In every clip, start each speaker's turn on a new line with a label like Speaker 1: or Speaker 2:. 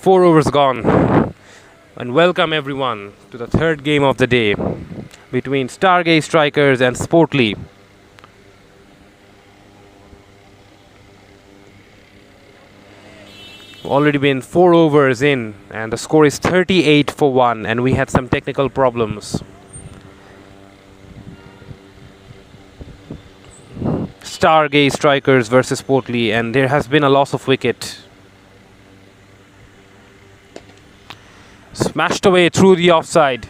Speaker 1: 4 overs gone. And welcome everyone to the third game of the day between Stargaze Strikers and Sporty. Already been 4 overs in and the score is 38 for 1 and we had some technical problems. Stargaze Strikers versus Sporty, and there has been a loss of wicket. Smashed away through the offside.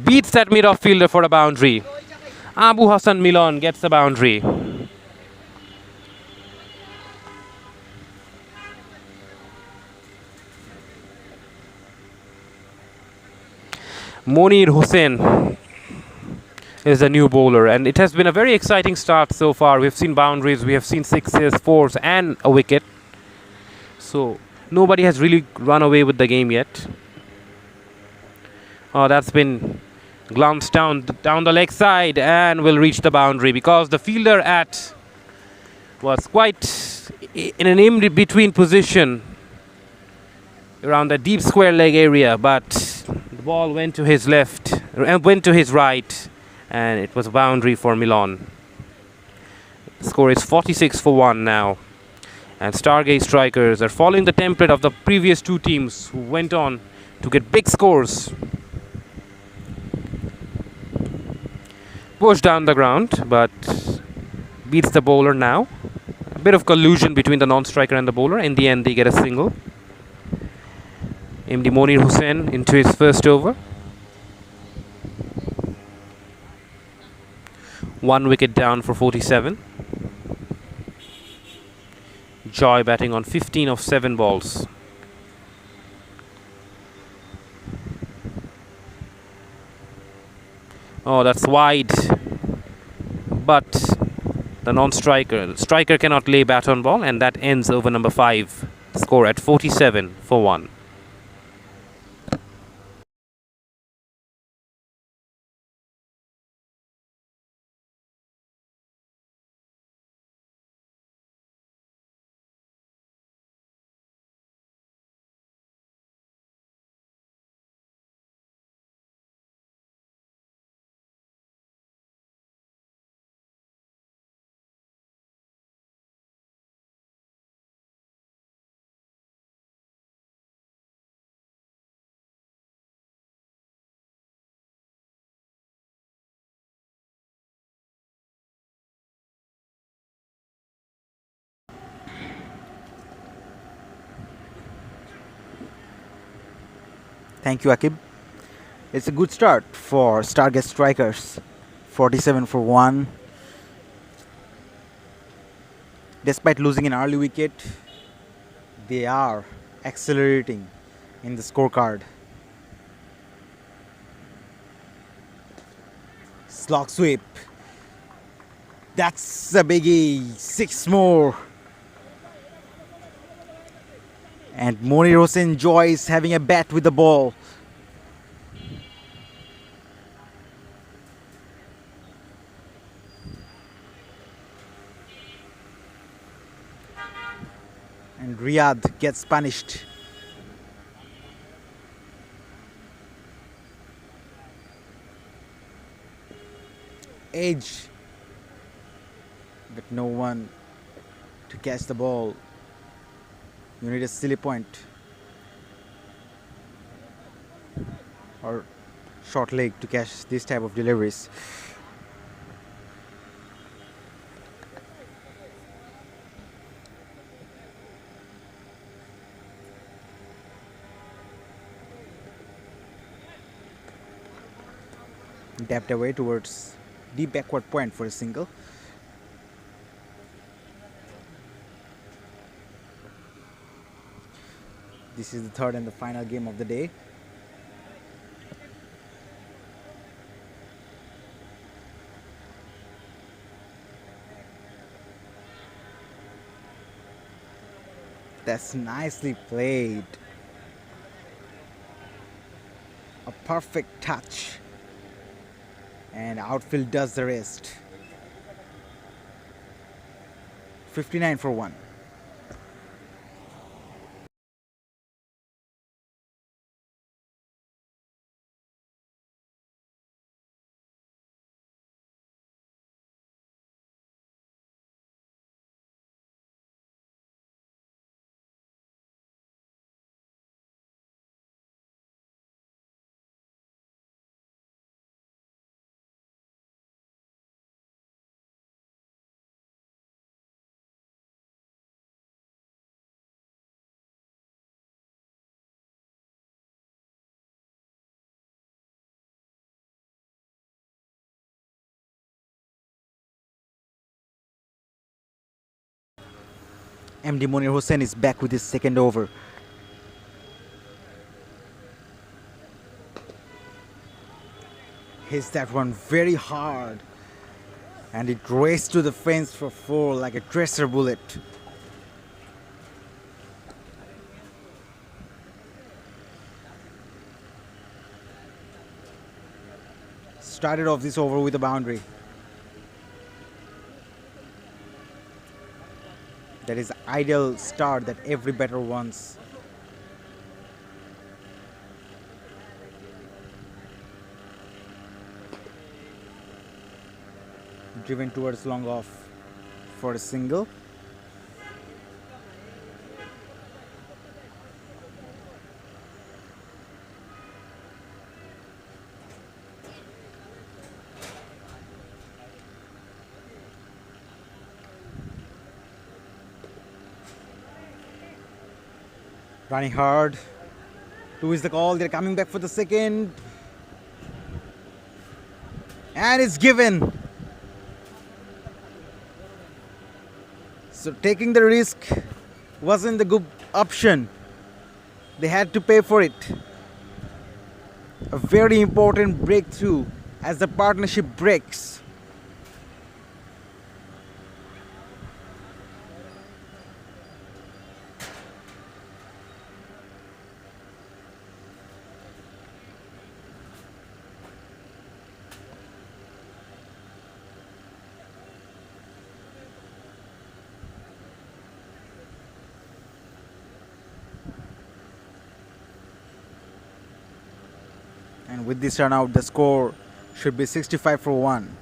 Speaker 1: Beats that mid-off fielder for a boundary. Abu Hassan Milan gets the boundary. Monir Hussain is the new bowler, and it has been a very exciting start so far. We've seen boundaries, we have seen sixes, fours and a wicket. So nobody has really run away with the game yet. Oh, that's been glanced down the leg side and will reach the boundary because the fielder was quite in an in-between position around the deep square leg area, but the ball went to his left and went to his right, and it was a boundary for Milan. The score is 46 for 1 now, and Stargaze Strikers are following the template of the previous two teams who went on to get big scores. Push down the ground, but beats the bowler now. A bit of collusion between the non-striker and the bowler. In the end, they get a single. MD Monir Hussain into his first over. 1 wicket down for 47. Joy batting on 15 of 7 balls. Oh, that's wide. But the striker cannot lay bat on ball, and that ends over number 5. Score at 47 for 1.
Speaker 2: Thank you, Akib. It's a good start for Stargaze Strikers. 47 for 1. Despite losing an early wicket, they are accelerating in the scorecard. Slog sweep. That's a biggie. 6 more. And Monir Hussain enjoys having a bat with the ball. And Riyadh gets punished. Edge. But no one to catch the ball. You need a silly point or short leg to catch this type of deliveries. Dapped away towards the backward point for a single. This is the third and the final game of the day. That's nicely played. A perfect touch. And outfield does the rest. 59 for 1. MD Monir Hossain is back with his second over. Hits that one very hard, and it raced to the fence for 4 like a tracer bullet. Started off this over with a boundary. That is ideal start that every batter wants. Driven towards long off for a single. Running hard. 2 is the call. They're coming back for the second. And it's given. So taking the risk wasn't the good option. They had to pay for it. A very important breakthrough as the partnership breaks. And with this run out, the score should be 65 for 1.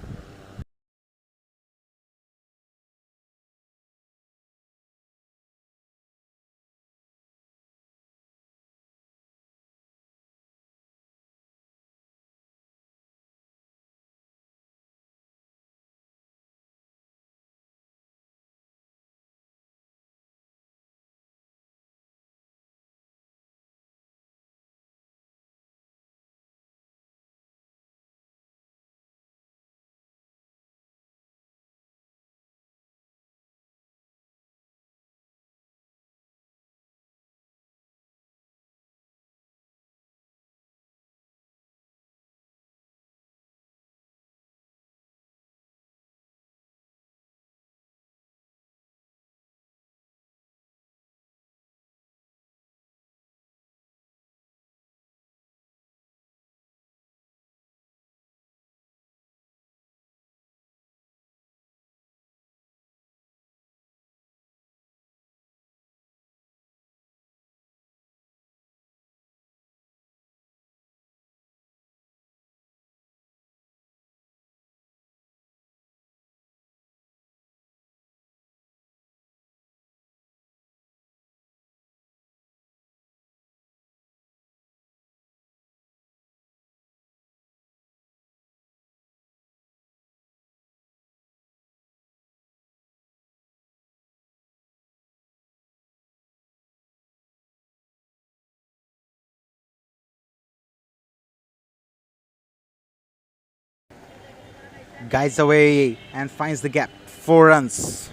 Speaker 2: Guides away and finds the gap. 4 runs.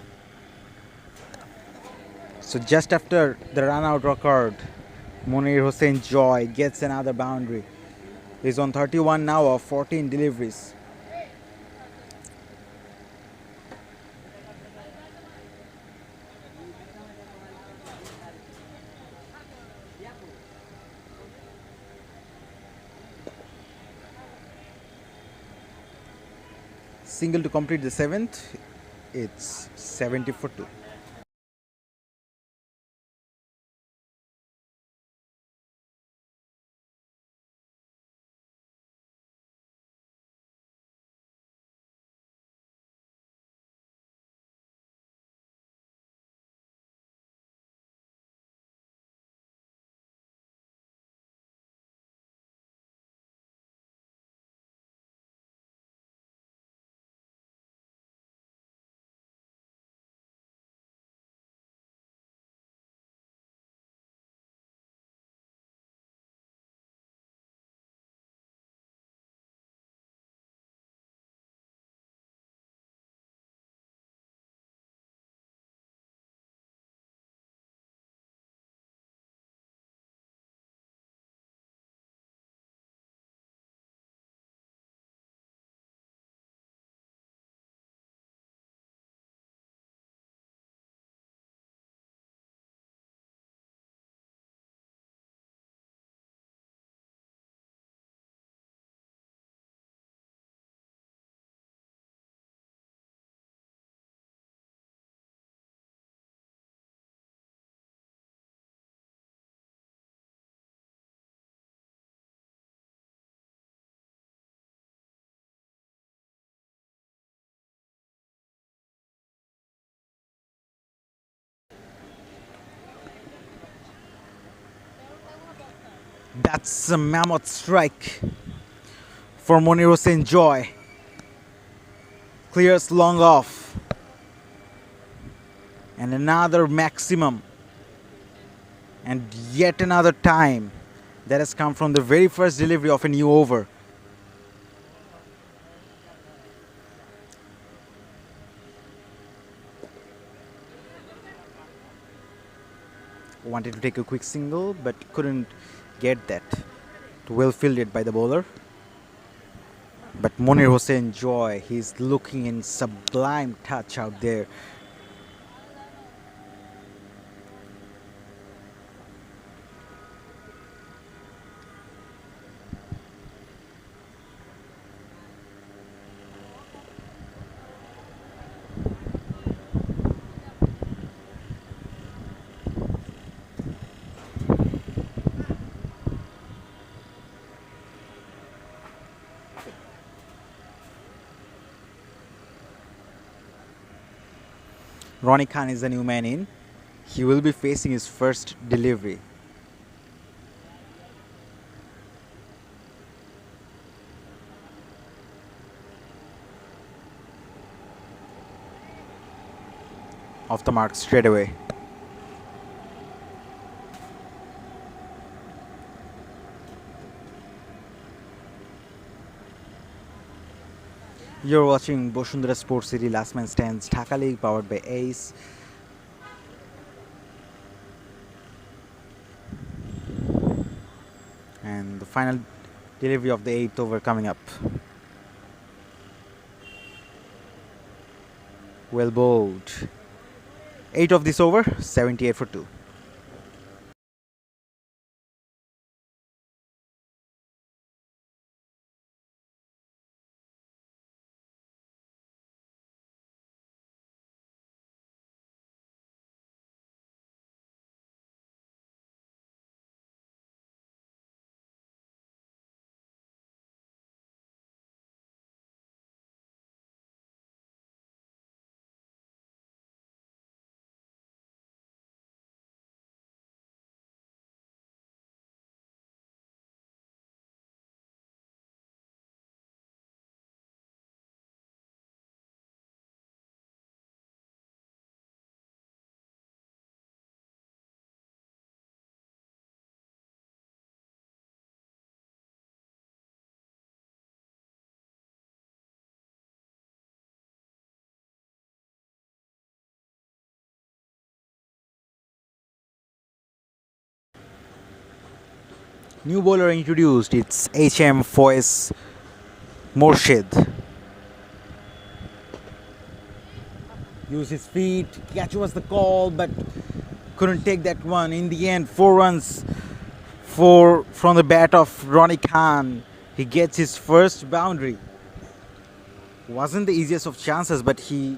Speaker 2: So just after the run out occurred, Monir Hossain Joy gets another boundary. He's on 31 now of 14 deliveries. Single to complete the 7th. It's 70 for 2. That's a mammoth strike for Monir Hossain Joy. Clears long off. And another maximum. And yet another time that has come from the very first delivery of a new over. Wanted to take a quick single but couldn't get that. Well fielded by the bowler. But Monir Hossain Joy, he's looking in sublime touch out there. Ronnie Khan is the new man in. He will be facing his first delivery. Off the mark straight away. You're watching Boshundara Sports City Last Man Stands Dhaka League powered by Ace. And the final delivery of the 8th over coming up. Well bowled. 8 of this over, 78 for 2. New bowler introduced, it's HM Foyes Morshid. Used his feet, catch was the call, but couldn't take that one. In the end, 4 runs from the bat of Ronnie Khan. He gets his first boundary. Wasn't the easiest of chances, but he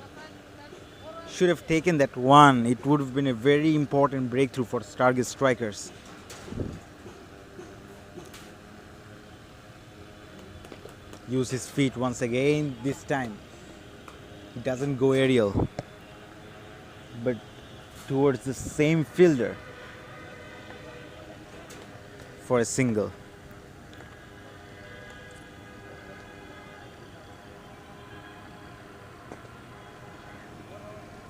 Speaker 2: should have taken that one. It would have been a very important breakthrough for Stargaze strikers. Use his feet once again. This time he doesn't go aerial but towards the same fielder for a single.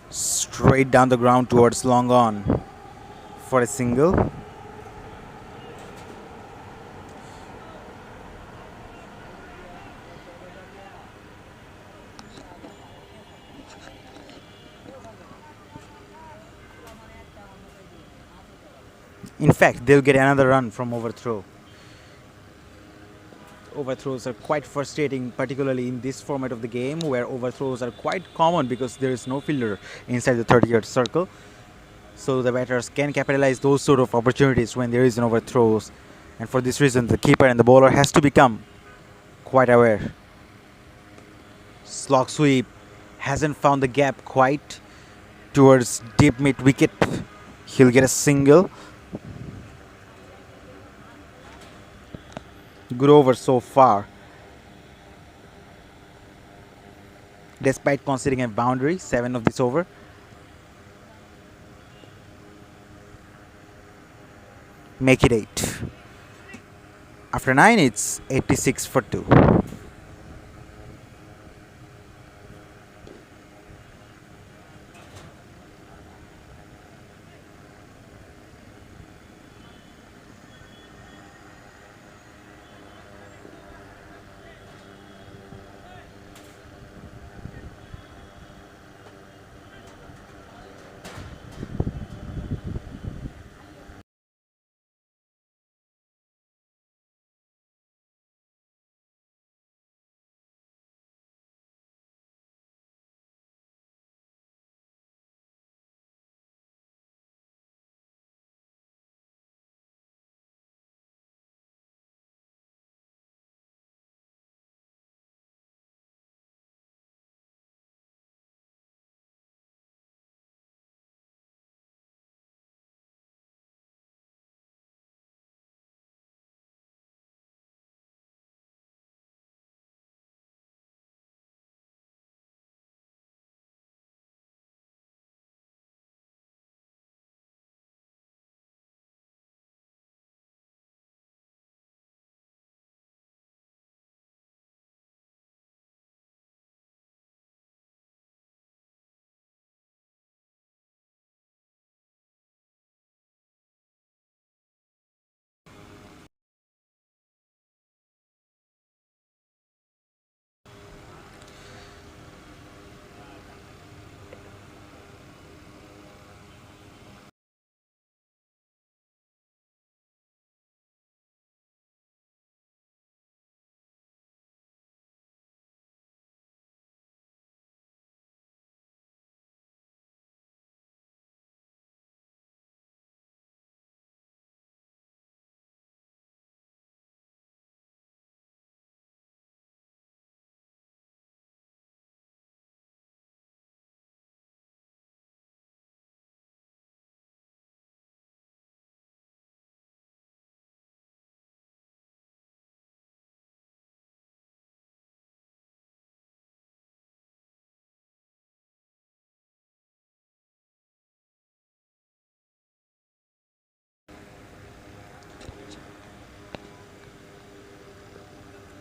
Speaker 2: Straight down the ground towards long on for a single. In fact, they'll get another run from overthrow. Overthrows are quite frustrating, particularly in this format of the game where overthrows are quite common because there is no fielder inside the 30-yard circle. So the batters can capitalize those sort of opportunities when there is an overthrows. And for this reason, the keeper and the bowler has to become quite aware. Slog sweep hasn't found the gap quite towards deep mid wicket. He'll get a single. Good over so far. Despite conceding a boundary, 7 of this over. Make it 8. After 9, it's 86 for 2.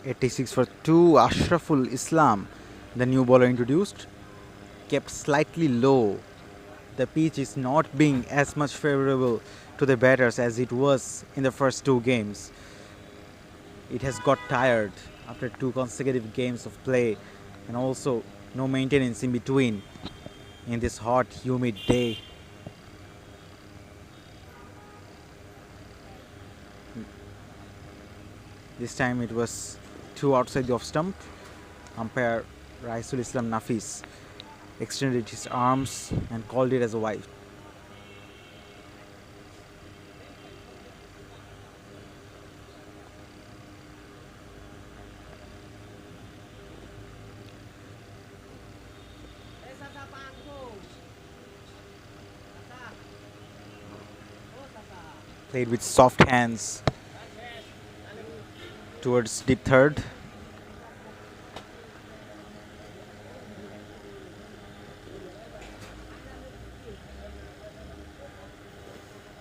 Speaker 2: 86 for 2. Ashraful Islam, the new bowler introduced, kept slightly low. The pitch is not being as much favorable to the batters as it was in the first 2 games. It has got tired after 2 consecutive games of play and also no maintenance in between in this hot, humid day. This time it was 2 outside the off stump. Umpire Raisul Islam Nafis extended his arms and called it as a wide. Played with soft hands towards deep third.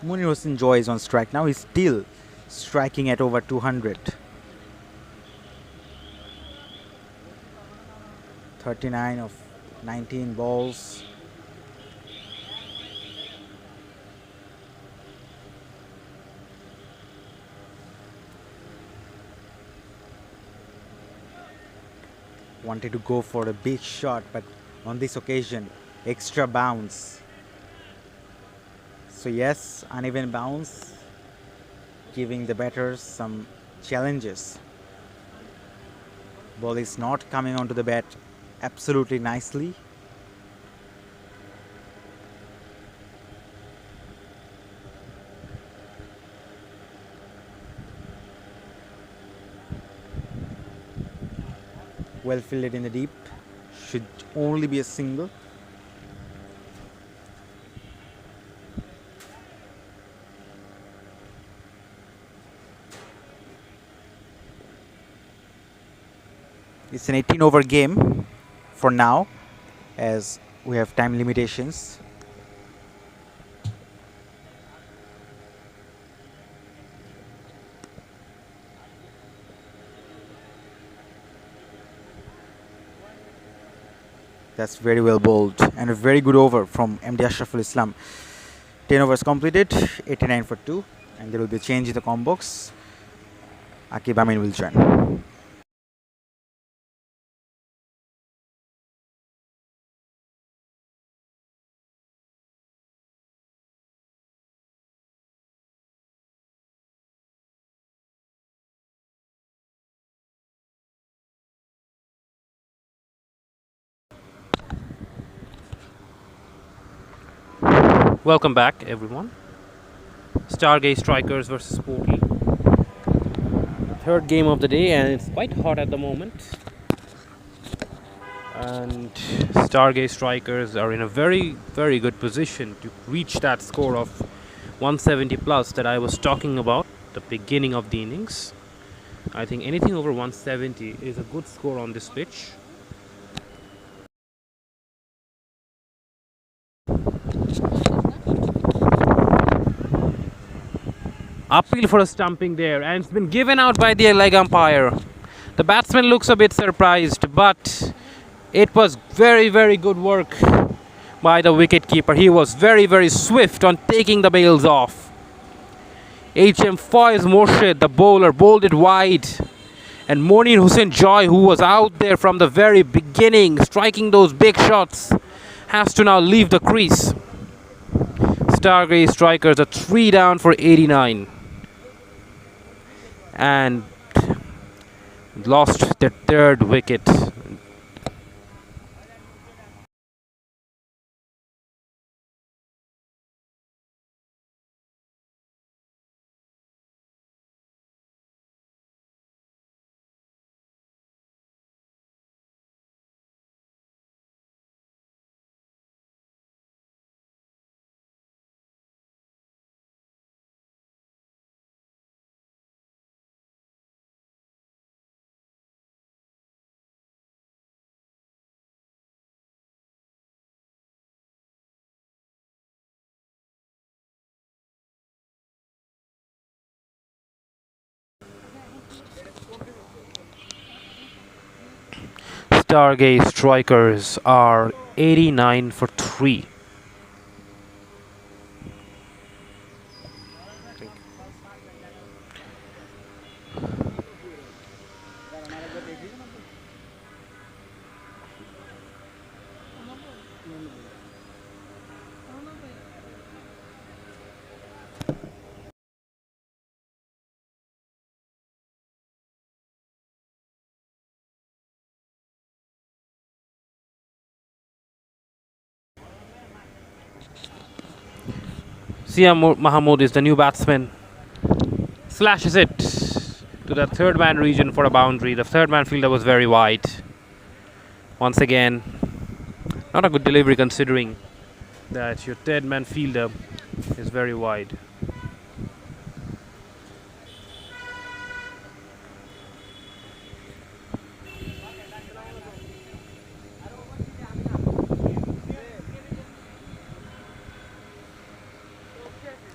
Speaker 2: Munir Hossain Joy is on strike now. He's still striking at over 200. 39 of 19 balls. Wanted to go for a big shot, but on this occasion, extra bounce. So yes, uneven bounce, giving the batters some challenges. Ball is not coming onto the bat absolutely nicely. Well fielded in the deep. Should only be a single. It's an 18-over game for now, as we have time limitations. That's very well bowled and a very good over from MD Ashraful Islam. 10 overs completed, 89 for 2, and there will be a change in the combo box. Akib Amin will join.
Speaker 1: Welcome back, everyone. Stargaze Strikers versus Sporty. Third game of the day, and it's quite hot at the moment. And Stargaze Strikers are in a very, very good position to reach that score of 170 plus that I was talking about at the beginning of the innings. I think anything over 170 is a good score on this pitch. Appeal for a stumping there, and it's been given out by the leg umpire. The batsman looks a bit surprised, but it was very, very good work by the wicketkeeper. He was very, very swift on taking the bails off. HM Faiz Morshid, the bowler, bowled it wide. And Monir Hussain Joy, who was out there from the very beginning, striking those big shots, has to now leave the crease. Stargaze Strikers are 3 down for 89. And lost their third wicket. Stargaze Strikers are 89 for 3. Siam Mahmood is the new batsman. Slashes it to the third man region for a boundary. The third man fielder was very wide. Once again, not a good delivery considering that your third man fielder is very wide.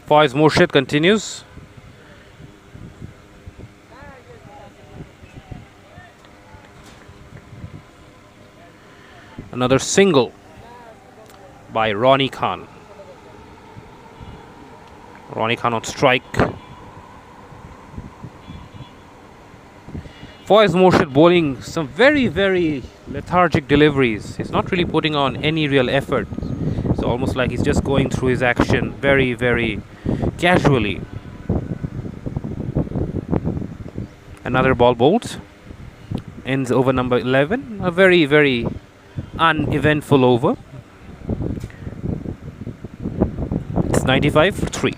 Speaker 1: Faiz Morshid continues. Another single by Ronnie Khan. Ronnie Khan on strike. Faiz Morshid bowling some very, very lethargic deliveries. He's not really putting on any real effort. It's almost like he's just going through his action very, very casually. Another ball bowled. Ends over number 11. A very, very uneventful over. It's 95 for 3.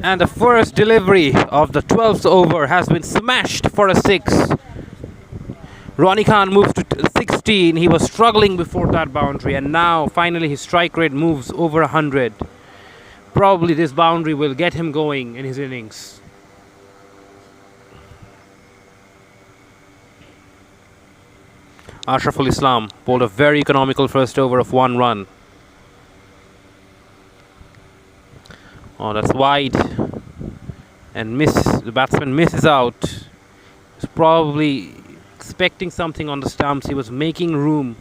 Speaker 1: And the first delivery of the 12th over has been smashed for a 6. Ronnie Khan moves to 16. He was struggling before that boundary, and now finally his strike rate moves over 100. Probably this boundary will get him going in his innings. Ashraful Islam bowled a very economical first over of 1 run. Oh, that's wide. And the batsman misses out. He's probably expecting something on the stumps. He was making room,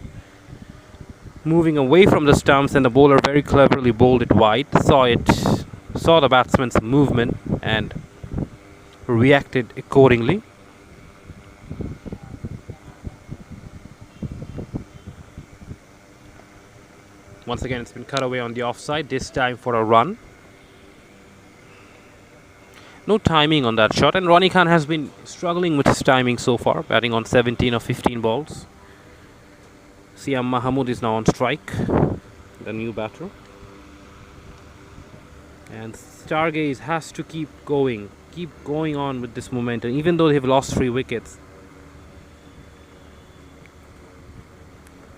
Speaker 1: moving away from the stumps, and the bowler very cleverly bowled it wide. Saw the batsman's movement and reacted accordingly. Once again, it's been cut away on the offside, this time for a run. No timing on that shot, and Ronnie Khan has been struggling with his timing so far, batting on 17 or 15 balls. Siam Mahmood is now on strike, the new batter. And Stargaze has to keep going on with this momentum, even though they've lost 3 wickets.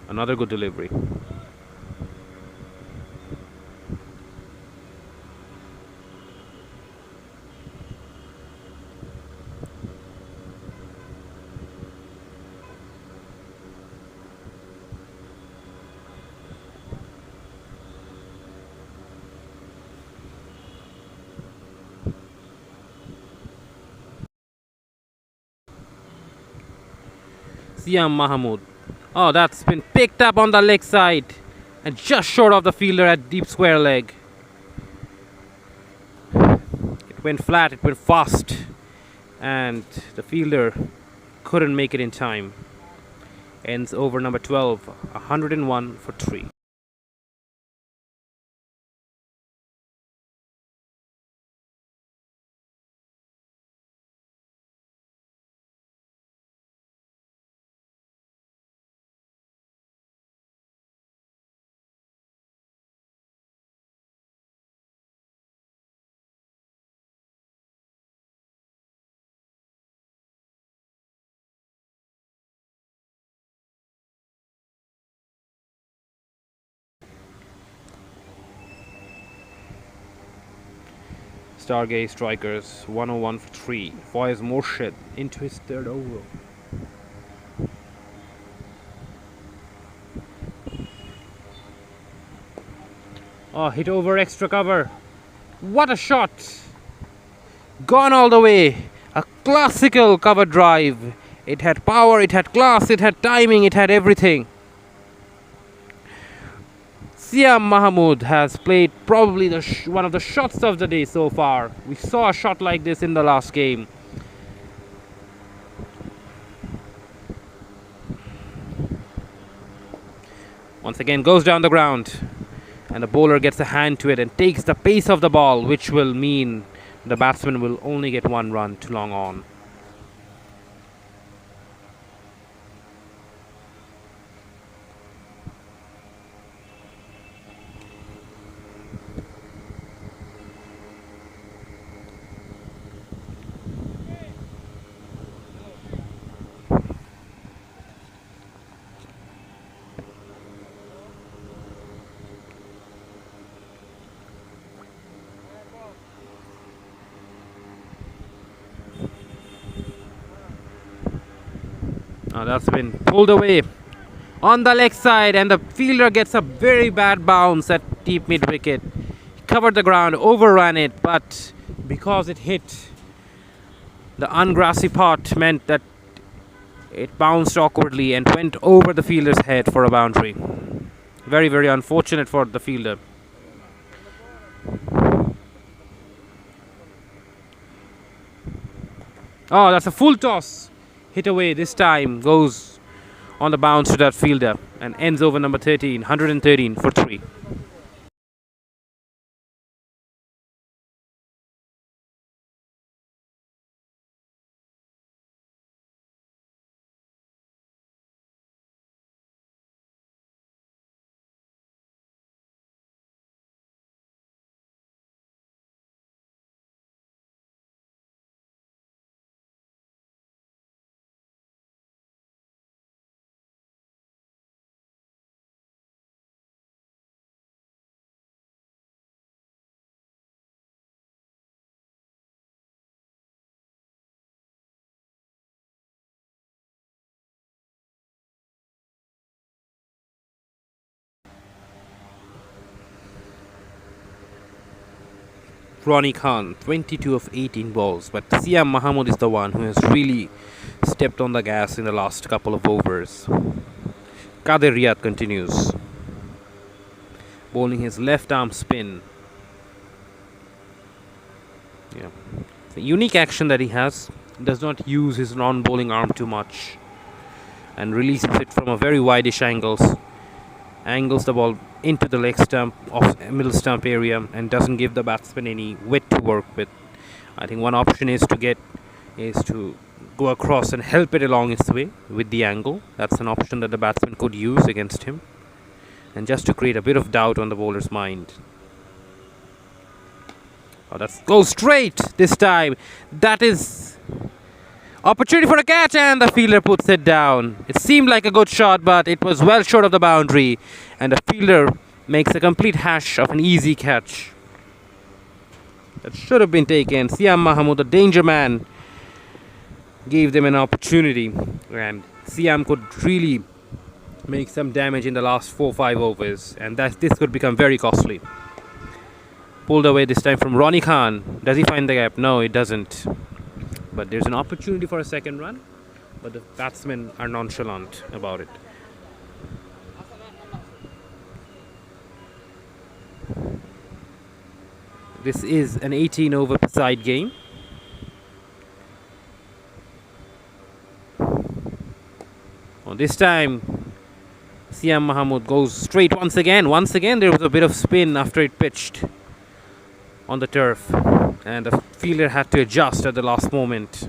Speaker 1: Another good delivery. Siam Mahmood. Oh, that's been picked up on the leg side and just short of the fielder at deep square leg. It went flat, it went fast, and the fielder couldn't make it in time. Ends over number 12, 101 for 3. Stargaze strikers 101 for 3. Fires Morshid into his 3rd over. Oh, hit over extra cover. What a shot! Gone all the way. A classical cover drive. It had power, it had class, it had timing, it had everything. Siam Mahmood has played probably one of the shots of the day so far. We saw a shot like this in the last game. Once again goes down the ground, and the bowler gets a hand to it and takes the pace of the ball, which will mean the batsman will only get 1 run to long on. That's been pulled away on the leg side, and the fielder gets a very bad bounce at deep mid wicket. He covered the ground, overran it, but because it hit the ungrassy part meant that it bounced awkwardly and went over the fielder's head for a boundary. Very, very unfortunate for the fielder. Oh, that's a full toss. Hit away this time, goes on the bounce to that fielder and ends over number 13, 113 for 3. Ronnie Khan, 22 of 18 balls. But Siam Mahamud is the one who has really stepped on the gas in the last couple of overs. Kader Riyad continues, bowling his left arm spin. Yeah. It's a unique action that he has. He does not use his non-bowling arm too much and releases it from a very wide-ish angles. Angles the ball into the leg stump of middle stump area and doesn't give the batsman any width to work with. I think one option is to go across and help it along its way with the angle. That's an option that the batsman could use against him, and just to create a bit of doubt on the bowler's mind. Oh, that's go straight this time. That is opportunity for a catch, and the fielder puts it down. It seemed like a good shot, but it was well short of the boundary, and the fielder makes a complete hash of an easy catch. That should have been taken. Siam Mahamud, the danger man, gave them an opportunity, and Siam could really make some damage in the last 4-5 overs, and this could become very costly. Pulled away this time from Ronnie Khan. Does he find the gap? No, it doesn't. But there's an opportunity for a second run, but the batsmen are nonchalant about it. This is an 18-over side game. Well, this time, Siam Mahamud goes straight once again. Once again, there was a bit of spin after it pitched on the turf, and the fielder had to adjust at the last moment.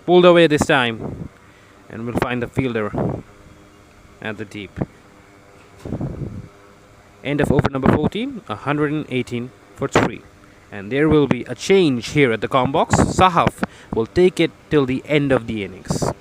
Speaker 1: Pulled away this time, and we'll find the fielder at the deep. End of over number 14, 118 for 3. And there will be a change here at the com box. Sahaf will take it till the end of the innings.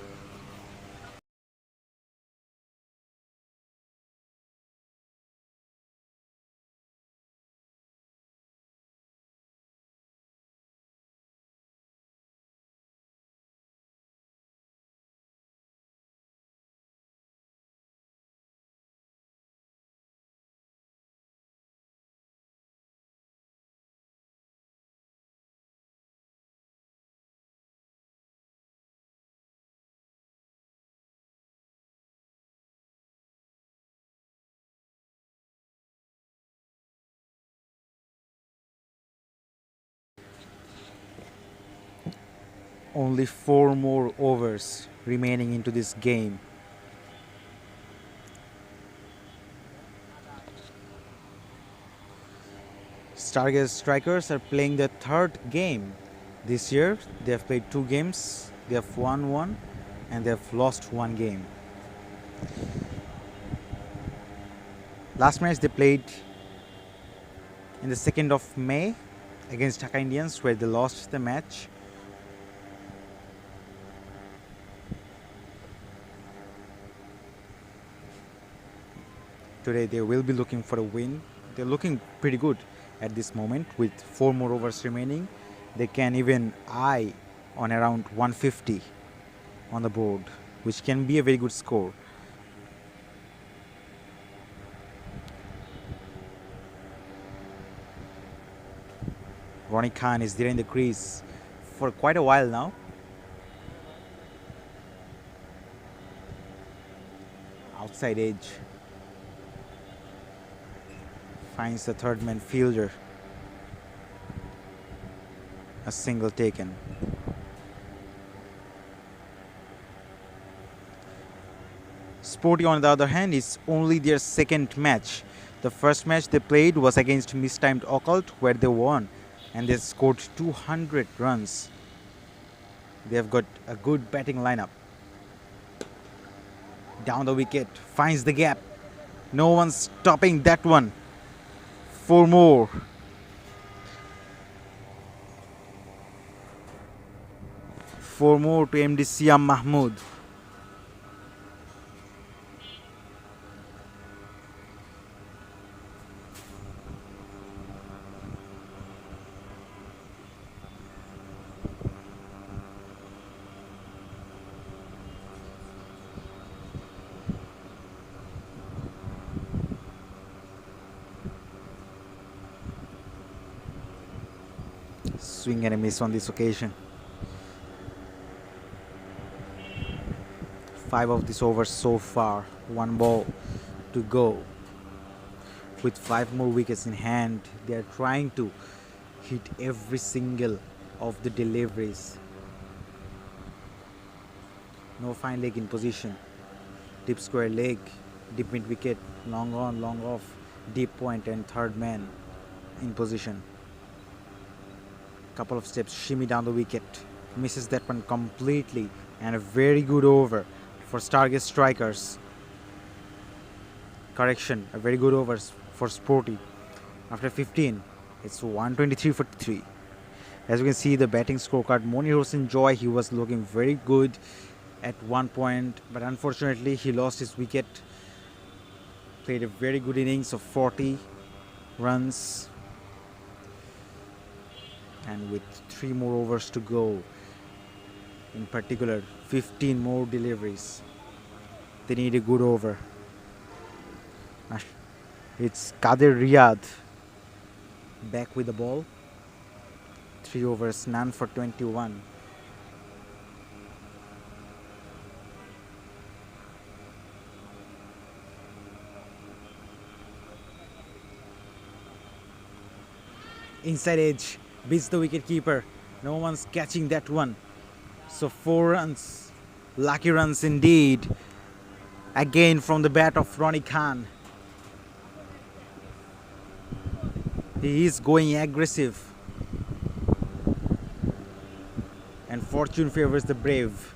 Speaker 2: Only 4 more overs remaining into this game. Stargaze strikers are playing their 3rd game this year. They have played 2 games, they have won 1 and they have lost 1 game. Last match they played in the 2nd of May against Dhaka Indians, where they lost the match. Today they will be looking for a win. They're looking pretty good at this moment with 4 more overs remaining. They can even eye on around 150 on the board, which can be a very good score. Ronnie Khan is there in the crease for quite a while now. Outside edge. Finds the 3rd man fielder. A single taken. Sporty, on the other hand, is only their 2nd match. The first match they played was against Mistimed Occult, where they won and they scored 200 runs. They have got a good batting lineup. Down the wicket, finds the gap. No one's stopping that one. 4 more. 4 more to MD Siam Mahmood. swing and a miss on this occasion. 5 of these overs so far. 1 ball to go. With 5 more wickets in hand, they are trying to hit every single of the deliveries. No fine leg in position. Deep square leg, deep mid wicket, long on, long off, deep point and third man in position. Couple of steps, shimmy down the wicket. Misses that one completely, and a very good over for Stargaze strikers. Correction, a very good over for Sporty. After 15, it's 123 for 3. As you can see, the batting scorecard, Monir Hossain Joy, he was looking very good at one point, but unfortunately he lost his wicket. Played a very good innings of 40 runs, and with 3 more overs to go, in particular 15 more deliveries, they need a good over. It's Kader Riyad back with the ball. 3 overs, none for 21. Inside edge, beats the wicket keeper. No one's catching that one. So 4 runs, lucky runs indeed. Again from the bat of Ronnie Khan. He is going aggressive, and fortune favors the brave.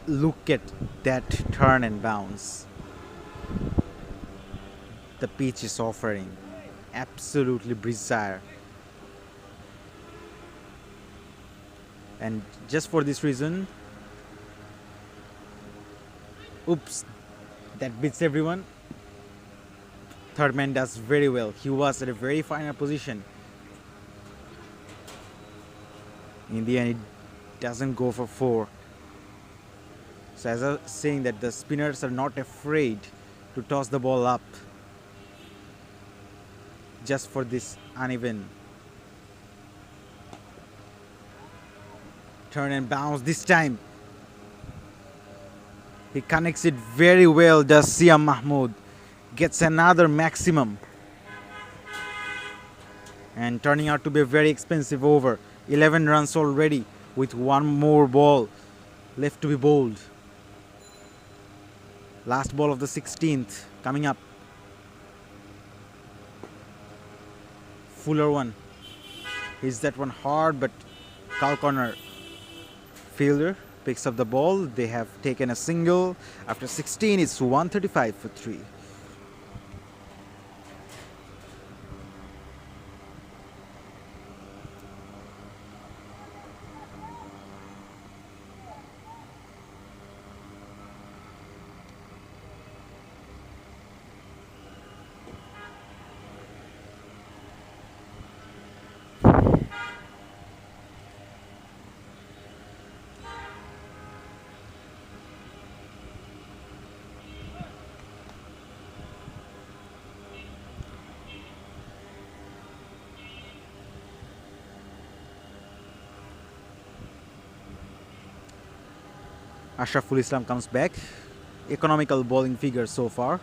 Speaker 2: Look at that turn and bounce. The pitch is offering absolutely bizarre. And just for this reason, oops, that beats everyone. Third man does very well. He was at a very final position. In the end, it doesn't go for 4. So as I was saying, that the spinners are not afraid to toss the ball up just for this uneven turn and bounce. This time he connects it very well. Does Siam Mahmood, gets another maximum, and turning out to be a very expensive over. 11 runs already with 1 more ball left to be bowled. Last ball of the 16th coming up. Fuller one. Hits that one hard, but Cal corner fielder picks up the ball. They have taken a single. After 16, it's 135 for 3. Ashraful Islam comes back. Economical bowling figure so far.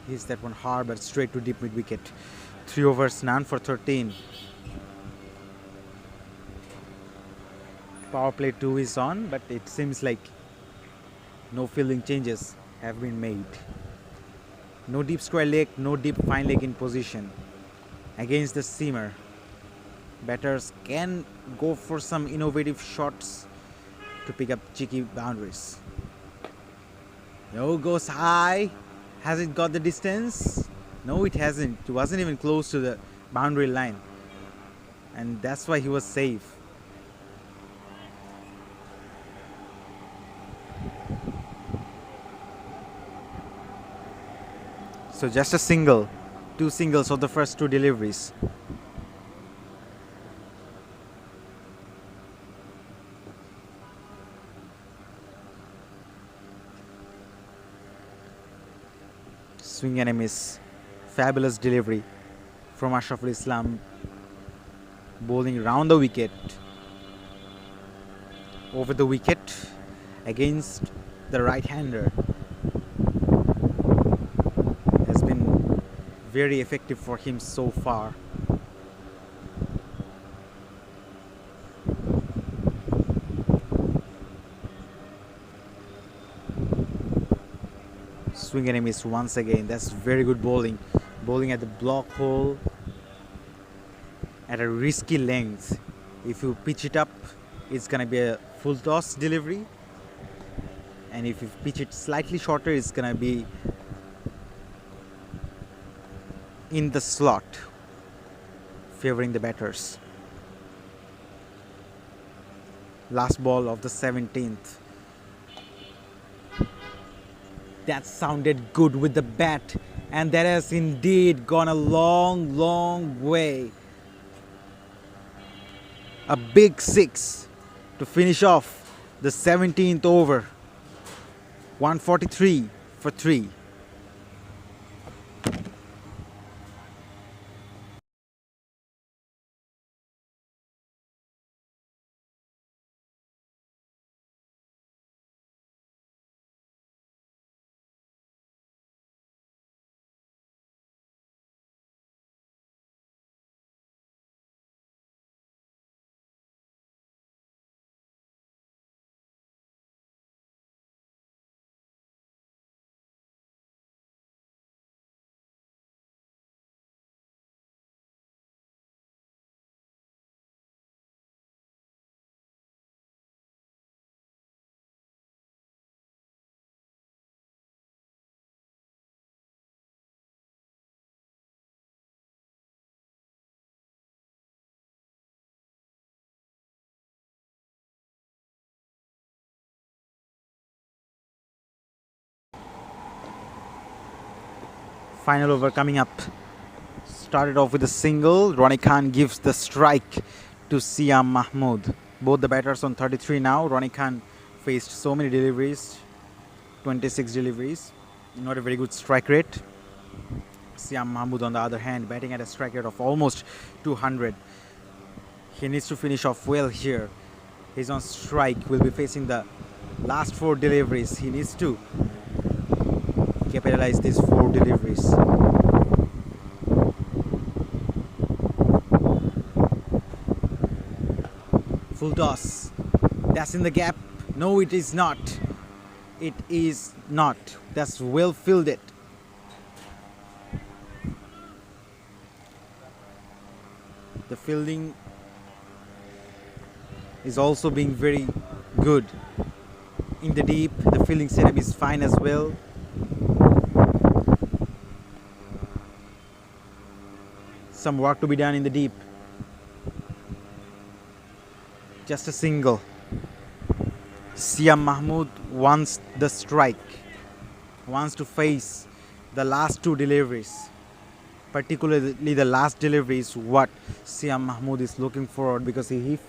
Speaker 2: Hits that one hard, but straight to deep mid wicket. 3 overs, none for 13. Power play 2 is on, but it seems like no fielding changes have been made. No deep square leg, no deep fine leg in position. Against the seamer, batters can go for some innovative shots to pick up cheeky boundaries. No, goes high. Has it got the distance? No, it hasn't. It wasn't even close to the boundary line, and that's why he was safe. So just a single, 2 singles of the first 2 deliveries. Swing and a miss. Fabulous delivery from Ashraful Islam, bowling round the wicket, over the wicket against the right-hander. Has been very effective for him so far. Swing and a miss once again. That's very good bowling. Bowling at the block hole at a risky length. If you pitch it up, it's gonna be a full toss delivery, and if you pitch it slightly shorter, it's gonna be in the slot, favoring the batters. Last ball of the 17th. That sounded good with the bat, and that has indeed gone a long way. A big six to finish off the 17th over. 143 for 3. Final over coming up. Started off with a single. Ronnie Khan gives the strike to Siam Mahmood. Both the batters on 33 now. Ronnie Khan faced so many deliveries, 26 deliveries. Not a very good strike rate. Siam Mahmood, on the other hand, batting at a strike rate of almost 200. He needs to finish off well here. He's on strike. Will be facing the last 4 deliveries. He needs to capitalize these 4 deliveries. Full toss. That's in the gap. No, it is not. It is not. That's well fielded. The fielding is also being very good. In the deep, the fielding setup is fine as well. Some work to be done in the deep. Just a single. Siam Mahmood wants the strike, wants to face the last 2 deliveries. Particularly the last delivery is what Siam Mahmood is looking forward, because if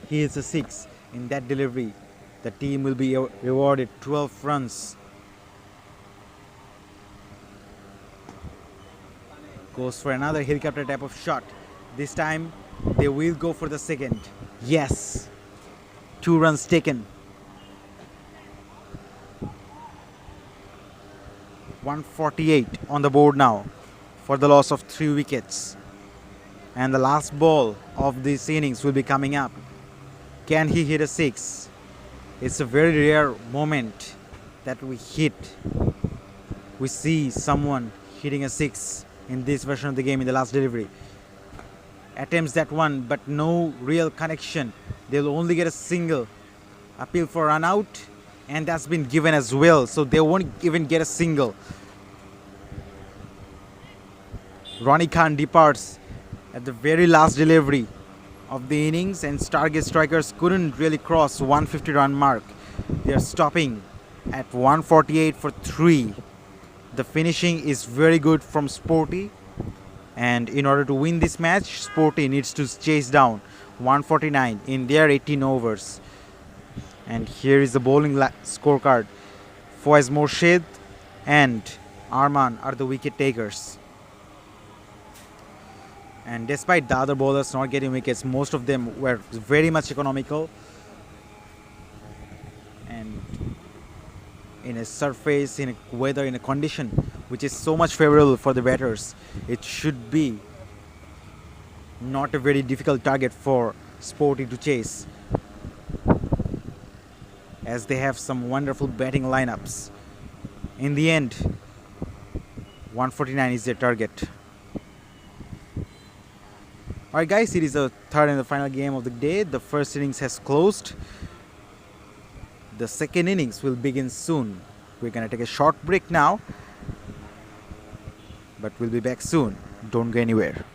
Speaker 2: he is a 6 in that delivery, the team will be rewarded 12 runs. Goes for another helicopter type of shot. This time they will go for the second. Yes, 2 runs taken. 148 on the board now for the loss of 3 wickets. And the last ball of this innings will be coming up. Can he hit a 6? It's a very rare moment that we see someone hitting a 6 in this version of the game in the last delivery. Attempts that one, but no real connection. They'll only get a single. Appeal for run out, and that's been given as well, so they won't even get a single. Ronnie Khan departs at the very last delivery of the innings, and Stargaze strikers couldn't really cross 150 run mark. They are stopping at 148 for 3. The finishing is very good from Sporty, and in order to win this match, Sporty needs to chase down 149 in their 18 overs. And here is the bowling scorecard. Fawaz Morshed and Arman are the wicket takers. And despite the other bowlers not getting wickets, most of them were very much economical. And in a surface, in a weather, in a condition which is so much favorable for the batters, it should be not a very difficult target for Sporty to chase, as they have some wonderful batting lineups. In the end, 149 is their target. Alright guys, it is the third and the final game of the day. The first innings has closed. The second innings will begin soon. We're gonna take a short break now, but we'll be back soon. Don't go anywhere.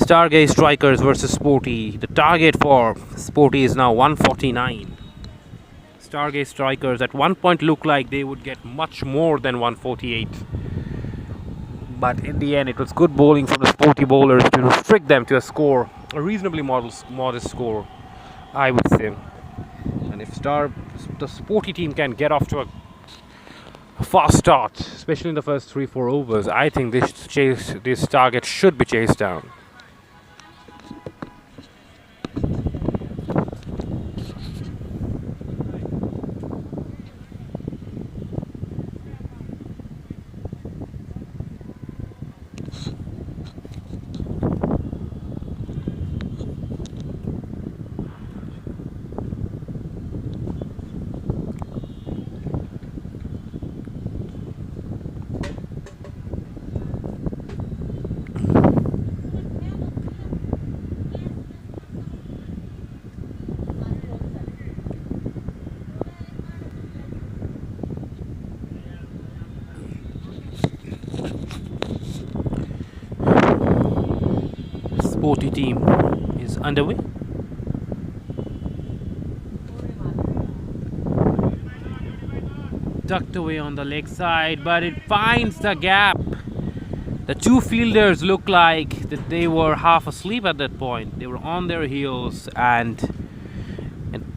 Speaker 1: Stargaze strikers versus Sporty. The target for Sporty is now 149. Stargaze strikers at one point looked like they would get much more than 148. But in the end, it was good bowling from the Sporty bowlers to restrict them to a score, a reasonably modest score, I would say. And if the Sporty team can get off to a fast start, especially in the first 3-4 overs, I think this target should be chased down. Sporty team is underway. Tucked away on the leg side, but it finds the gap. The two fielders look like that they were half asleep at that point. They were on their heels, and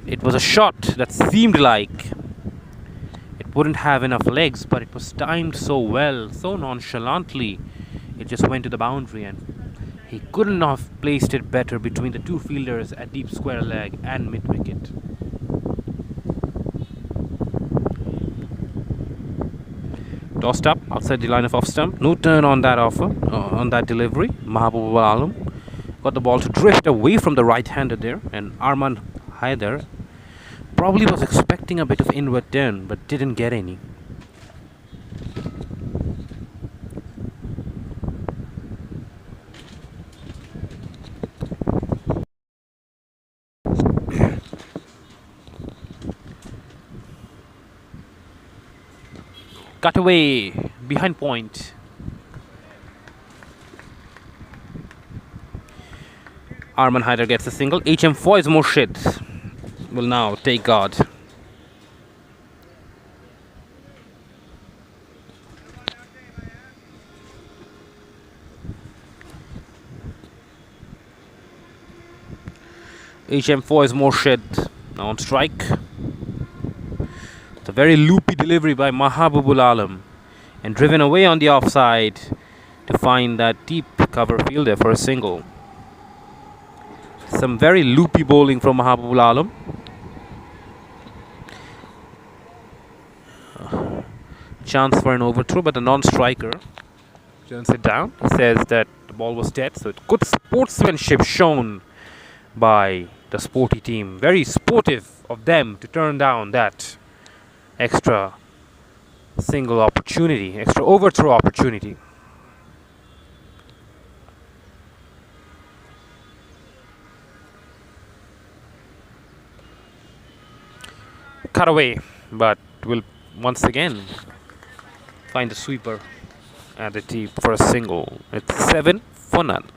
Speaker 1: it was a shot that seemed like it wouldn't have enough legs, but it was timed so well, so nonchalantly. It just went to the boundary, and he couldn't have placed it better between the two fielders at deep square leg and mid wicket. Tossed up outside the line of off stump. No turn on that on that delivery. Mahbub Alam got the ball to drift away from the right-hander there, and Arman Haider probably was expecting a bit of inward turn but didn't get any. Cut away behind point. Arman Haider gets a single. HM Foy's Murshid will now take guard. HM Foy's Murshid now on strike. A very loopy delivery by Mahabubul Alam, and driven away on the offside to find that deep cover fielder for a single. Some very loopy bowling from Mahabubul Alam. Chance for an overthrow, but a non-striker turns it down. He says that the ball was dead, so good sportsmanship shown by the Sporty team. Very sportive of them to turn down that extra single opportunity, extra overthrow opportunity. Cut away, but will once again find the sweeper at the tee for a single. It's 7 for none.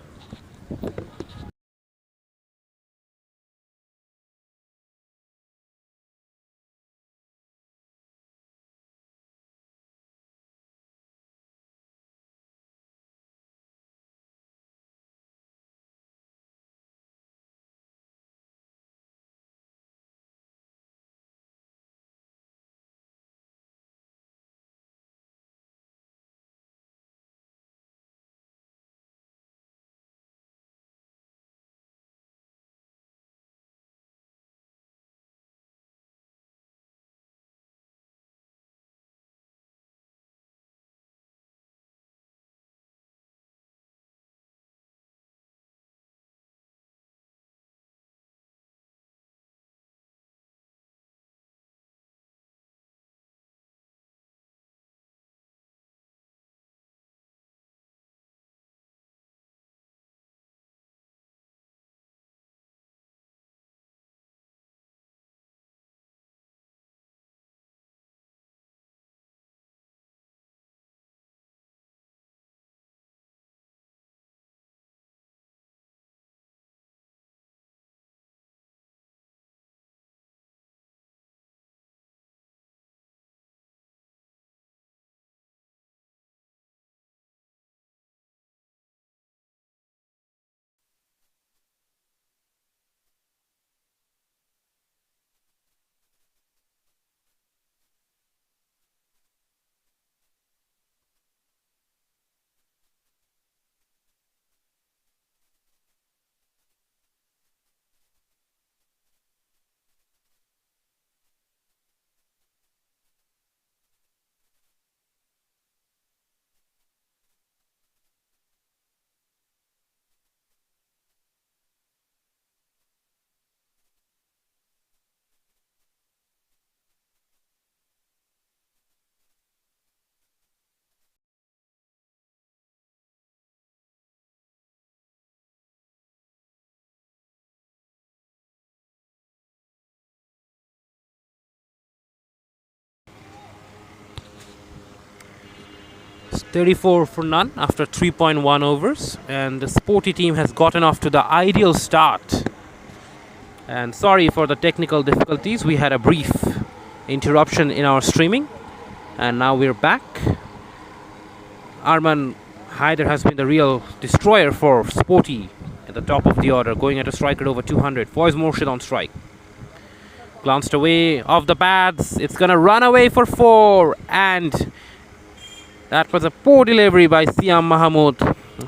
Speaker 1: 34 for none after 3.1 overs, and the Sporty team has gotten off to the ideal start. And sorry for the technical difficulties, we had a brief interruption in our streaming, and now we're back. Arman Haider has been the real destroyer for Sporty at the top of the order, going at a strike rate over 200. Fawaz Morshid on strike. Glanced away off the pads. It's gonna run away for 4, and that was a poor delivery by Siam Mahmood.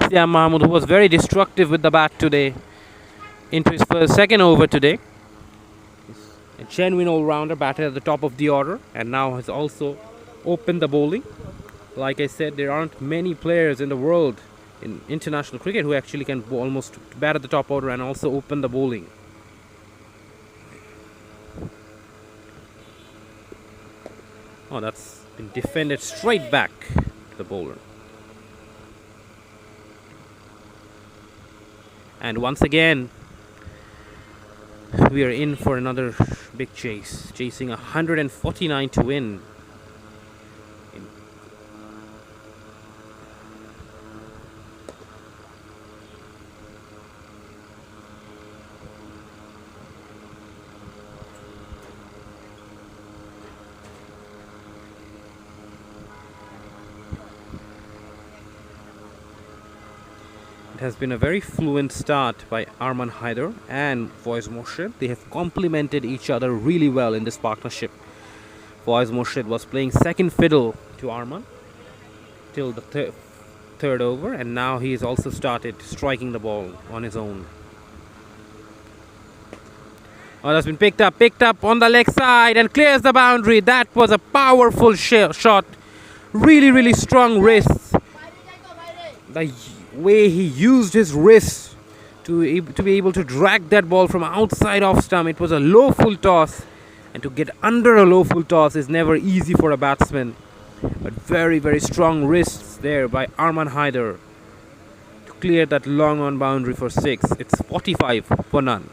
Speaker 1: Siam Mahmood, who was very destructive with the bat today, into his second over today. A genuine all-rounder, batted at the top of the order, and now has also opened the bowling. Like I said, there aren't many players in the world in international cricket who actually can almost bat at the top order and also open the bowling. Oh, that's been defended straight back to the bowler. And once again, we are in for another big chase, chasing 149 to win. It has been a very fluent start by Arman Haider and Fawaz Morshid. They have complemented each other really well in this partnership. Fawaz Morshid was playing second fiddle to Arman till the third over, and now he has also started striking the ball on his own. Oh, that's been picked up on the leg side and clears the boundary. That was a powerful shot. Really, really strong wrists. The way he used his wrist to be able to drag that ball from outside off stump. It was a low full toss, and to get under a low full toss is never easy for a batsman. But very, very strong wrists there by Arman Haider to clear that long on boundary for 6. It's 45 for none.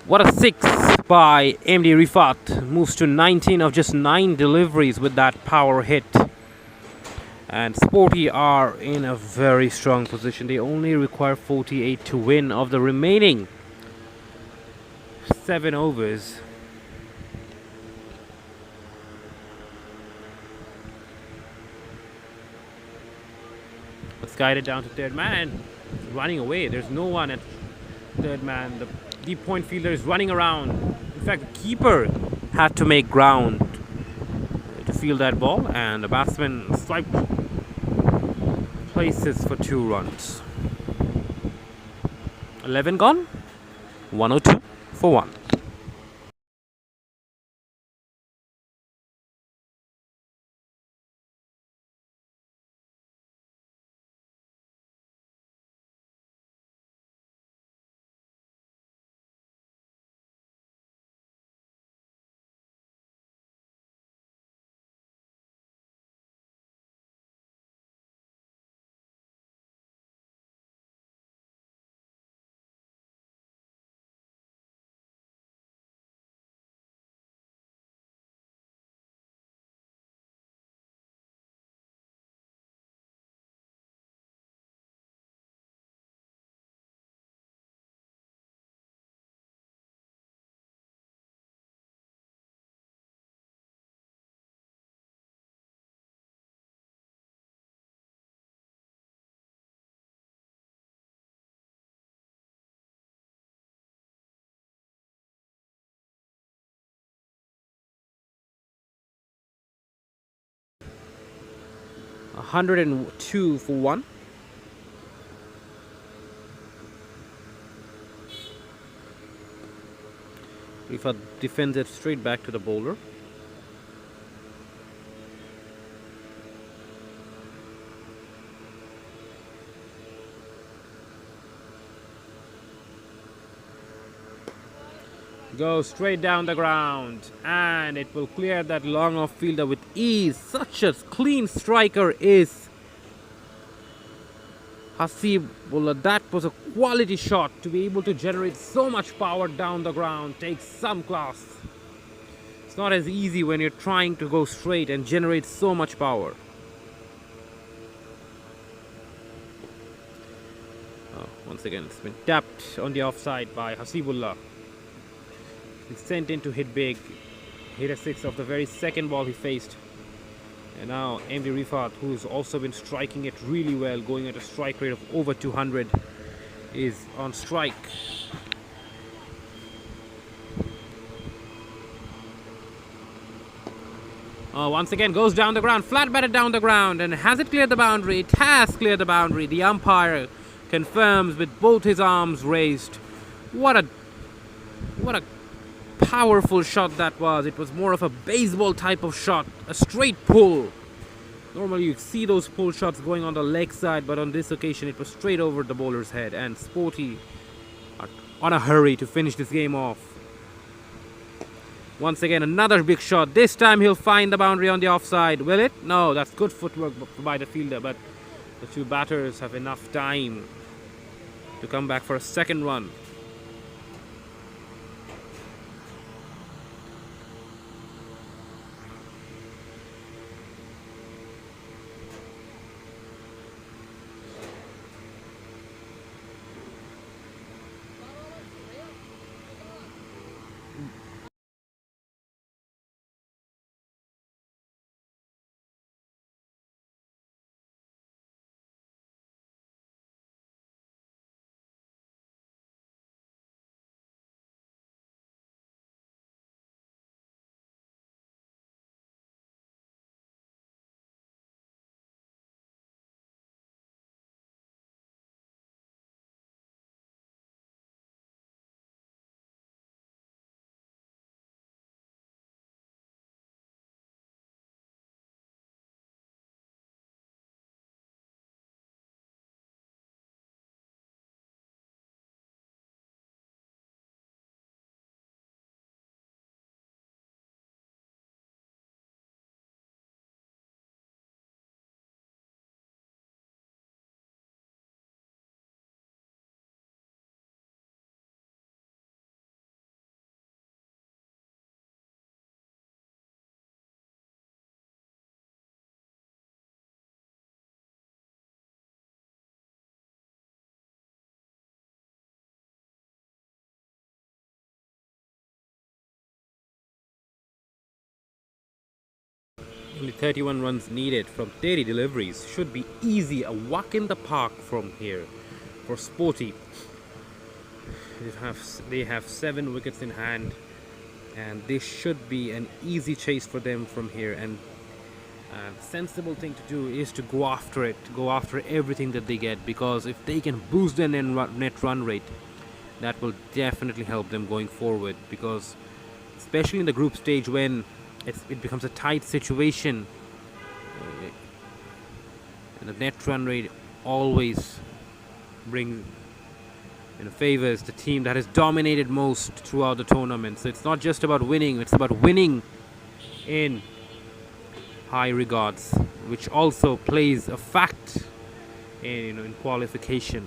Speaker 1: What a six by MD Rifat. Moves to 19 of just 9 deliveries with that power hit. And Sporty are in a very strong position. They only require 48 to win of the remaining 7 overs. Let's guide it down to third man. It's running away. There's no one at third man. The deep point fielder is running around. In fact, the keeper had to make ground to field that ball, and the batsman swiped places for 2 runs. 11 gone. 102 for 1. A 102 for 1. Rifat defends it straight back to the bowler. Goes straight down the ground, and it will clear that long off fielder with ease. Such a clean striker is Hasibullah. That was a quality shot. To be able to generate so much power down the ground takes some class. It's not as easy when you're trying to go straight and generate so much power. Once again, it's been tapped on the offside by Hasibullah. He's sent in to hit big. Hit a 6 of the very second ball he faced. And now MD Rifat, who's also been striking it really well, going at a strike rate of over 200, is on strike. Once again goes down the ground, flat batted down the ground, and has it cleared the boundary? It has cleared the boundary. The umpire confirms with both his arms raised. What a powerful shot that was. It was more of a baseball type of shot, a straight pull. Normally you see those pull shots going on the leg side, but on this occasion it was straight over the bowler's head, and Sporty are on a hurry to finish this game off. Once again, another big shot. This time he'll find the boundary on the offside. Will it? No, that's good footwork by the fielder, but the 2 batters have enough time to come back for a second run. Only 31 runs needed from 30 deliveries. Should be easy. A walk in the park from here for Sporty. They have 7 wickets in hand, and this should be an easy chase for them from here. And sensible thing to do is to go after it, go after everything that they get, because if they can boost their net run rate, that will definitely help them going forward. Because especially in the group stage, when it becomes a tight situation, and the net run rate always brings favors the team that has dominated most throughout the tournament. So it's not just about winning, it's about winning in high regards, which also plays a fact in qualification.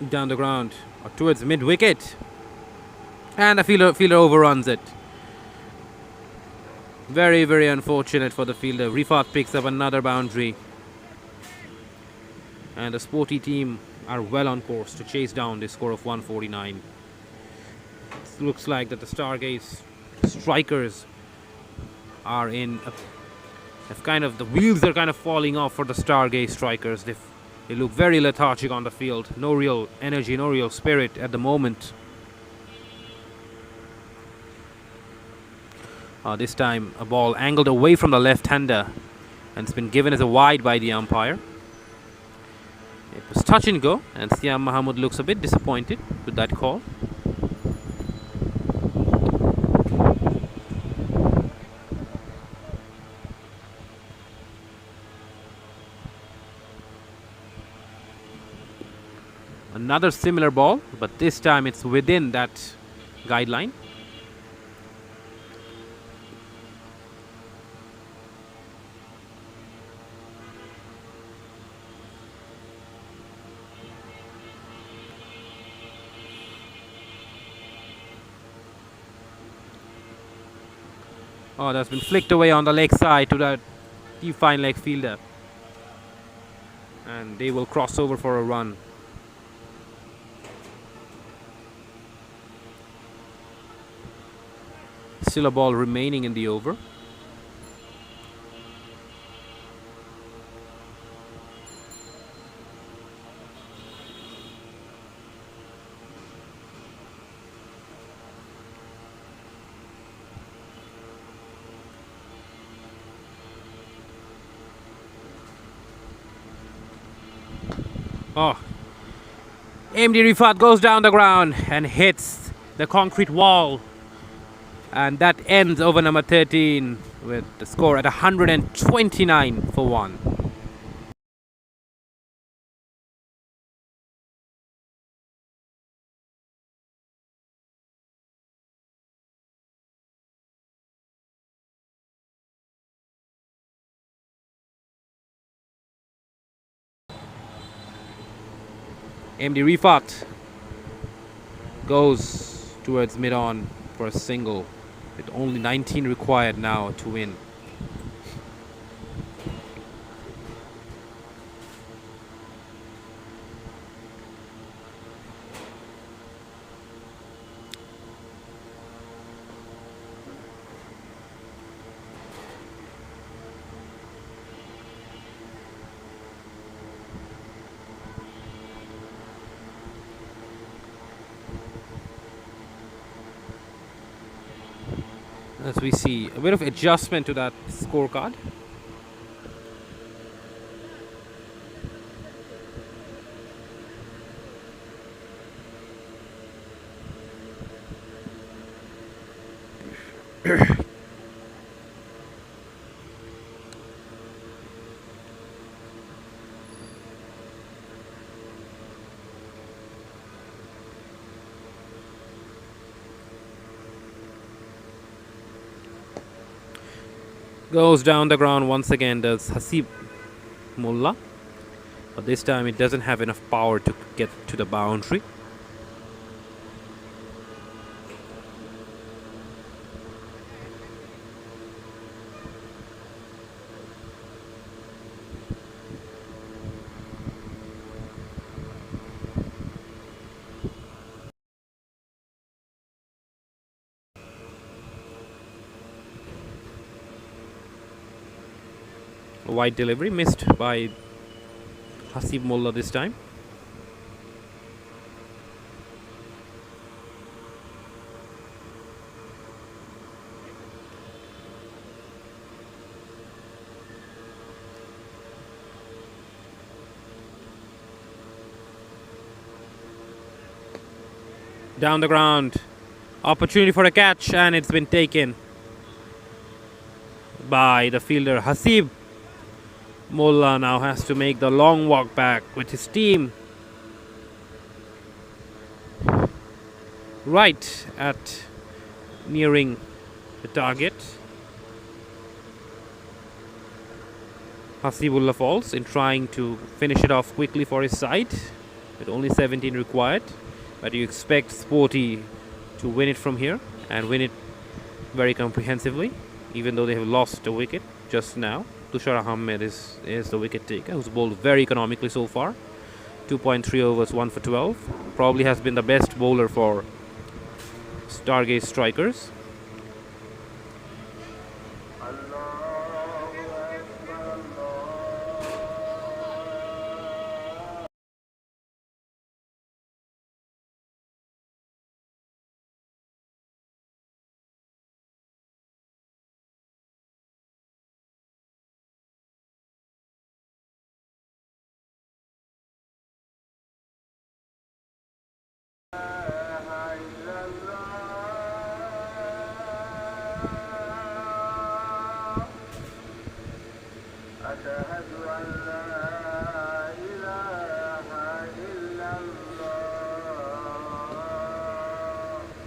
Speaker 1: Down the ground or towards mid wicket, and the fielder overruns it. Very, very unfortunate for the fielder. Rifat picks up another boundary, and the Sporty team are well on course to chase down this score of 149. It looks like that the Stargaze strikers are the wheels are kind of falling off for the Stargaze strikers. They look very lethargic on the field. No real energy, no real spirit at the moment. This time a ball angled away from the left-hander, and it's been given as a wide by the umpire. It was touch and go, and Siam Mahamud looks a bit disappointed with that call. Another similar ball, but this time it's within that guideline. That's been flicked away on the leg side to the deep fine leg fielder, and they will cross over for a run. Still a ball remaining in the over. MD Rifat goes down the ground and hits the concrete wall, and that ends over number 13 with the score at 129 for 1. MD Rifat goes towards mid-on for a single, with only 19 required now to win. As we see a bit of adjustment to that scorecard. Goes down the ground once again, does Hasib Mullah, but this time it doesn't have enough power to get to the boundary. wide delivery missed by Hasib Molla this time. Down the ground, opportunity for a catch, and it's been taken by the fielder. Hasib Molla now has to make the long walk back with his team right at nearing the target. Hasibullah falls in trying to finish it off quickly for his side with only 17 required. But you expect Sporty to win it from here and win it very comprehensively, even though they have lost a wicket just now. Tushar Ahmed is the wicket taker, who's bowled very economically so far. 2.3 overs, 1 for 12. Probably has been the best bowler for Stargaze strikers.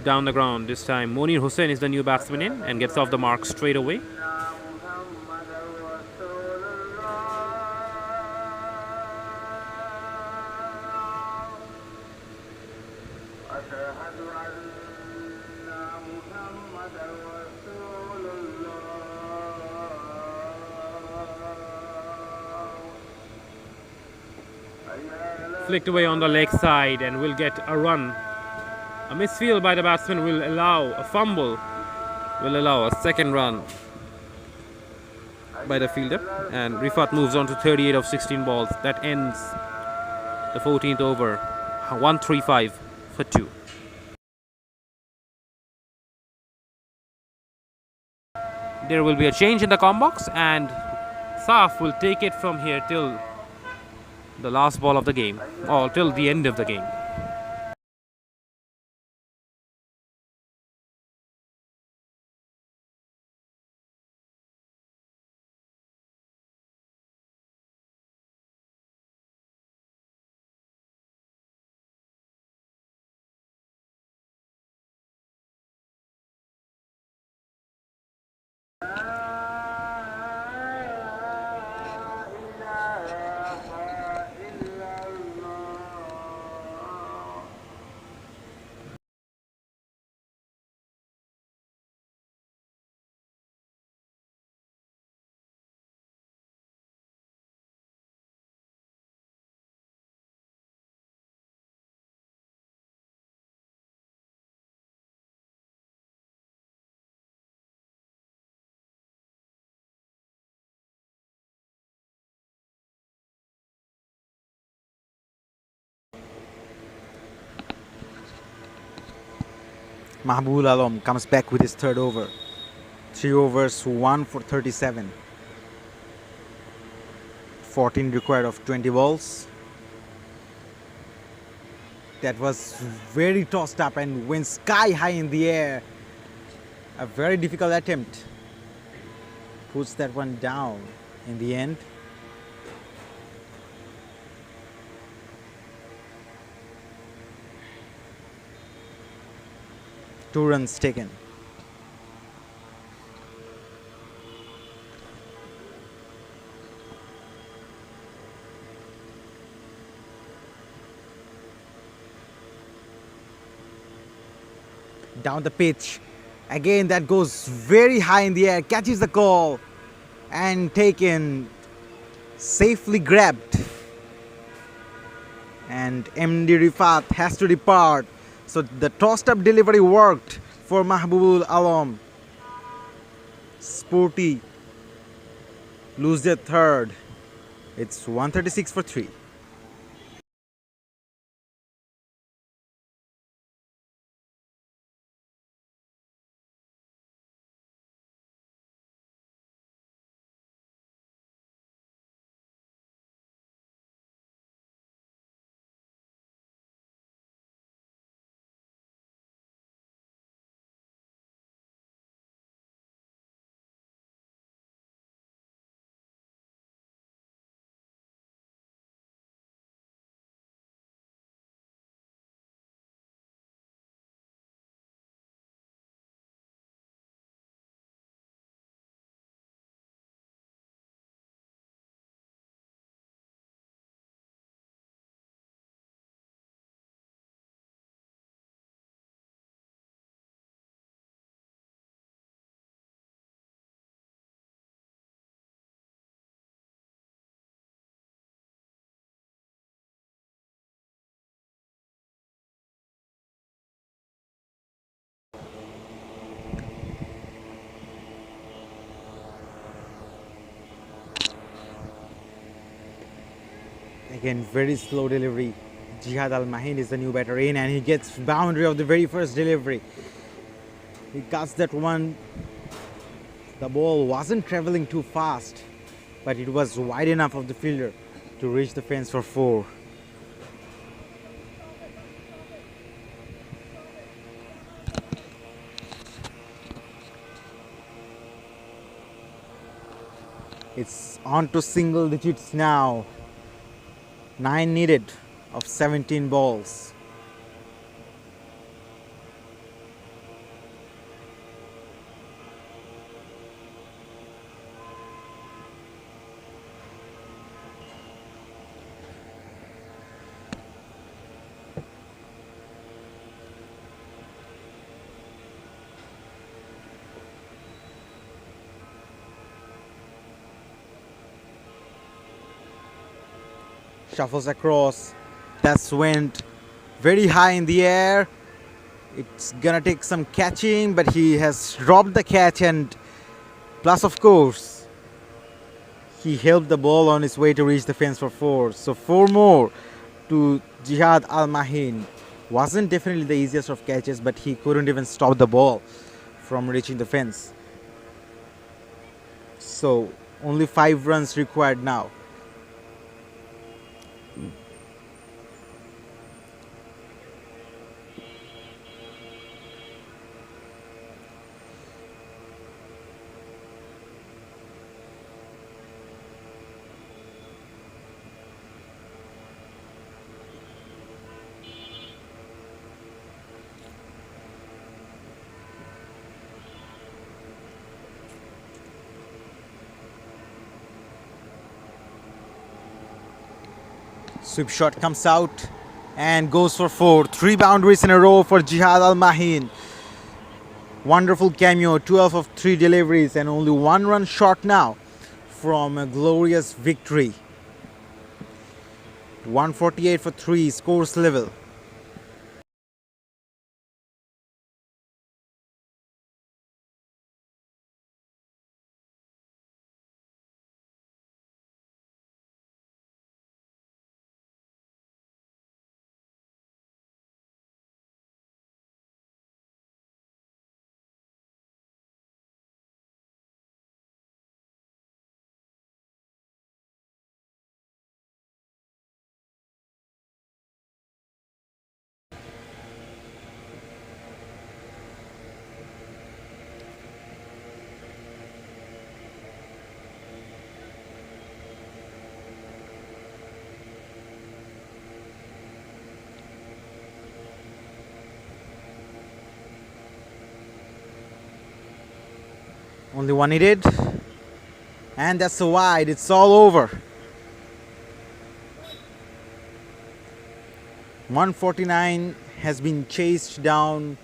Speaker 1: Down the ground this time, Monir Hussain is the new batsman in and gets off the mark straight away. Flicked away on the leg side and will get a run. A misfield by the batsman will allow a fumble, will allow a second run by the fielder, and Rifat moves on to 38 of 16 balls. That ends the 14th over, 135 for 2. There will be a change in the com box, and Saaf will take it from here till the last ball of the game, or till the end of the game.
Speaker 2: Mahbubul Alam comes back with his third over. 3 overs, 1 for 37. 14 required of 20 balls. That was very tossed up and went sky high in the air. A very difficult attempt. Puts that one down in the end. Two runs taken. Down the pitch. Again, that goes very high in the air, catches the call and taken, safely grabbed. And MD Rifat has to depart. So the tossed up delivery worked for Mahbubul Alam. Sporty lose their third. It's 136 for 3. Again, very slow delivery. Jihad Al Mahin is the new batter in, and he gets boundary of the very first delivery. He cuts that one. The ball wasn't traveling too fast, but it was wide enough of the fielder to reach the fence for 4. It's on to single digits now. 9 needed of 17 balls. Shuffles across. That's went very high in the air. It's gonna take some catching, but he has dropped the catch, and plus, of course, he helped the ball on its way to reach the fence for 4. So 4 more to Jihad Al Mahin. Wasn't definitely the easiest of catches, but he couldn't even stop the ball from reaching the fence. So only 5 runs required now. Sweep shot comes out and goes for 4. 3 boundaries in a row for Jihad Al Mahin. Wonderful cameo, 12 of 3 deliveries, and only 1 run short now from a glorious victory. 148 for 3 scores level. Only 1 needed, and that's a wide. It's all over. 149 has been chased down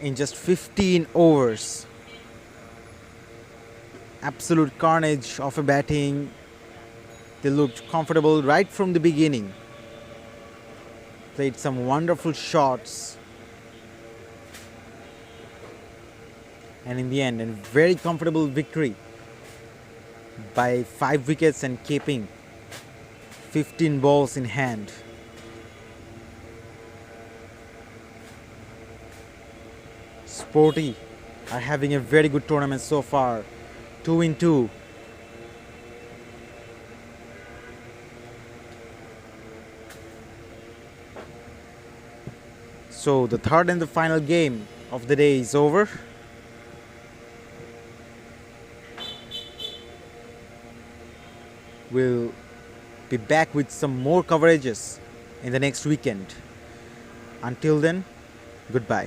Speaker 2: in just 15 overs. Absolute carnage of a batting. They looked comfortable right from the beginning. Played some wonderful shots. And in the end, a very comfortable victory by 5 wickets and keeping 15 balls in hand. Sporty are having a very good tournament so far. 2 in 2. So the third and the final game of the day is over. We'll be back with some more coverages in the next weekend. Until then, goodbye.